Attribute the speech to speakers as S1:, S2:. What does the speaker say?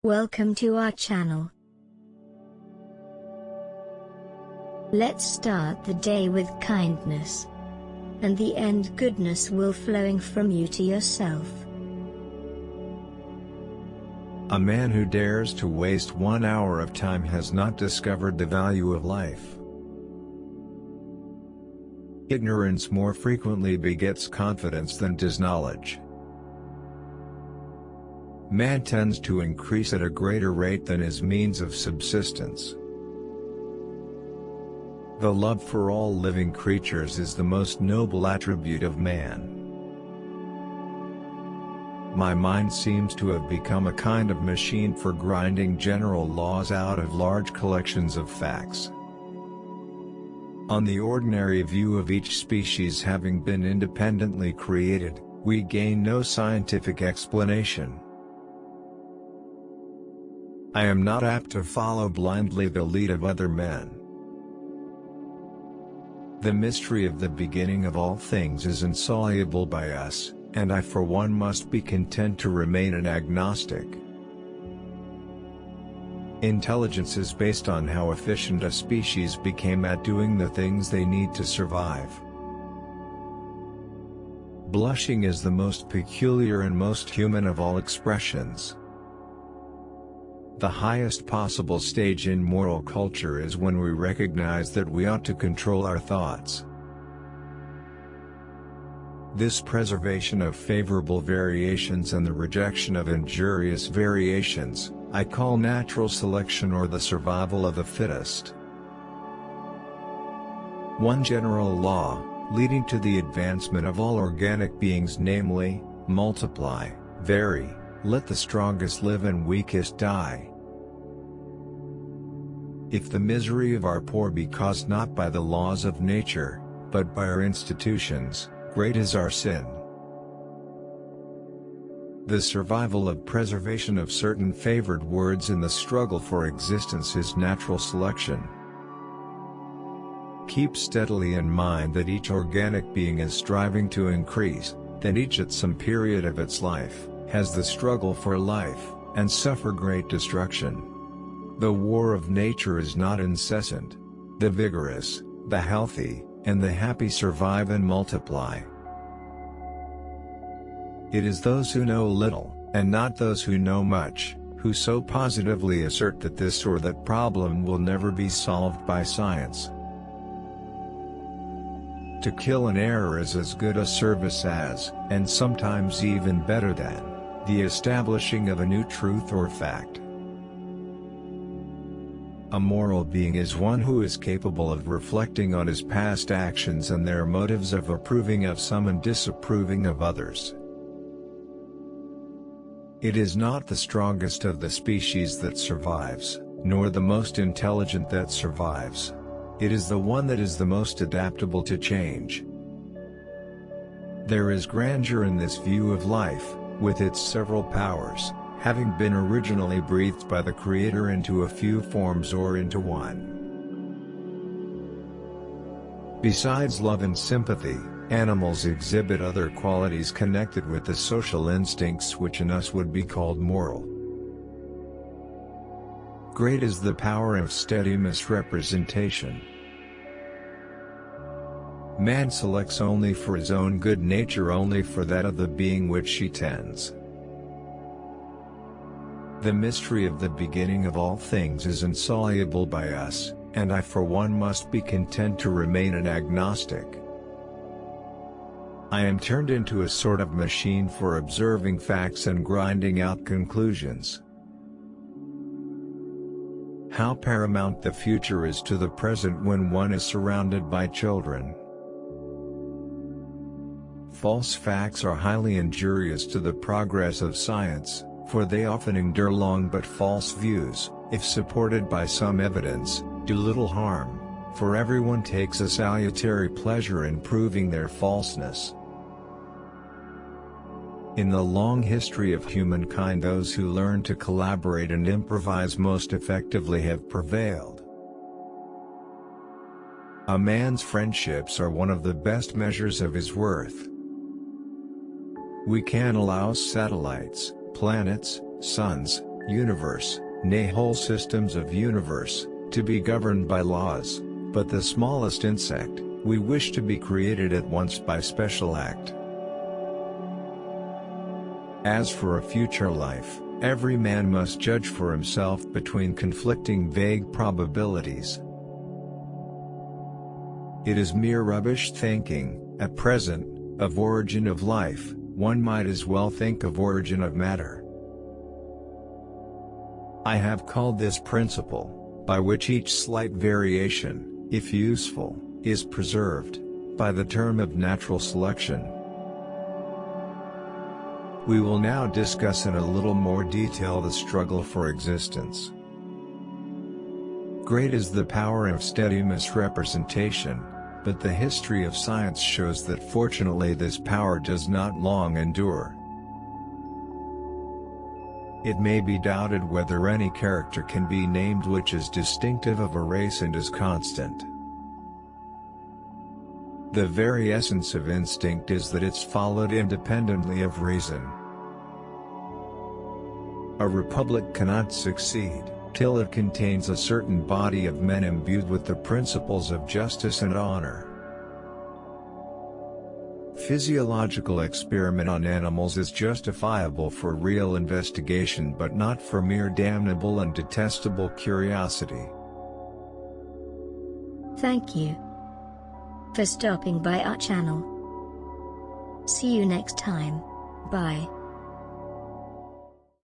S1: Welcome to our channel. Let's start the day with kindness, and the end goodness will flowing from you to yourself.
S2: A man who dares to waste 1 hour of time has not discovered the value of life. Ignorance more frequently begets confidence than does knowledge. Man tends to increase at a greater rate than his means of subsistence. The love for all living creatures is the most noble attribute of man. My mind seems to have become a kind of machine for grinding general laws out of large collections of facts. On the ordinary view of each species having been independently created, we gain no scientific explanation. I am not apt to follow blindly the lead of other men. The mystery of the beginning of all things is insoluble by us, and I for one must be content to remain an agnostic. Intelligence is based on how efficient a species became at doing the things they need to survive. Blushing is the most peculiar and most human of all expressions. The highest possible stage in moral culture is when we recognize that we ought to control our thoughts. This preservation of favorable variations and the rejection of injurious variations, I call natural selection or the survival of the fittest. One general law, leading to the advancement of all organic beings, namely, multiply, vary, let the strongest live and weakest die. If the misery of our poor be caused not by the laws of nature, but by our institutions, great is our sin. The survival of preservation of certain favored words in the struggle for existence is natural selection. Keep steadily in mind that each organic being is striving to increase, that each at some period of its life, has the struggle for life, and suffer great destruction. The war of nature is not incessant. The vigorous, the healthy, and the happy survive and multiply. It is those who know little, and not those who know much, who so positively assert that this or that problem will never be solved by science. To kill an error is as good a service as, and sometimes even better than, the establishing of a new truth or fact. A moral being is one who is capable of reflecting on his past actions and their motives, of approving of some and disapproving of others. It is not the strongest of the species that survives, nor the most intelligent that survives. It is the one that is the most adaptable to change. There is grandeur in this view of life, with its several powers, having been originally breathed by the Creator into a few forms or into one. Besides love and sympathy, animals exhibit other qualities connected with the social instincts which in us would be called moral. Great is the power of steady misrepresentation. Man selects only for his own good nature, only for that of the being which he tends. The mystery of the beginning of all things is insoluble by us, and I for one must be content to remain an agnostic. I am turned into a sort of machine for observing facts and grinding out conclusions. How paramount the future is to the present when one is surrounded by children. False facts are highly injurious to the progress of science, for they often endure long, but false views, if supported by some evidence, do little harm, for everyone takes a salutary pleasure in proving their falseness. In the long history of humankind, those who learn to collaborate and improvise most effectively have prevailed. A man's friendships are one of the best measures of his worth. We can allow satellites, planets, suns, universe, nay whole systems of universe, to be governed by laws, but the smallest insect, we wish to be created at once by special act. As for a future life, every man must judge for himself between conflicting vague probabilities. It is mere rubbish thinking, at present, of origin of life. One might as well think of origin of matter. I have called this principle, by which each slight variation, if useful, is preserved, by the term of natural selection. We will now discuss in a little more detail the struggle for existence. Great is the power of steady misrepresentation, but the history of science shows that fortunately this power does not long endure. It may be doubted whether any character can be named which is distinctive of a race and is constant. The very essence of instinct is that it's followed independently of reason. A republic cannot succeed till it contains a certain body of men imbued with the principles of justice and honor. Physiological experiment on animals is justifiable for real investigation but not for mere damnable and detestable curiosity.
S1: Thank you for stopping by our channel. See you next time. Bye.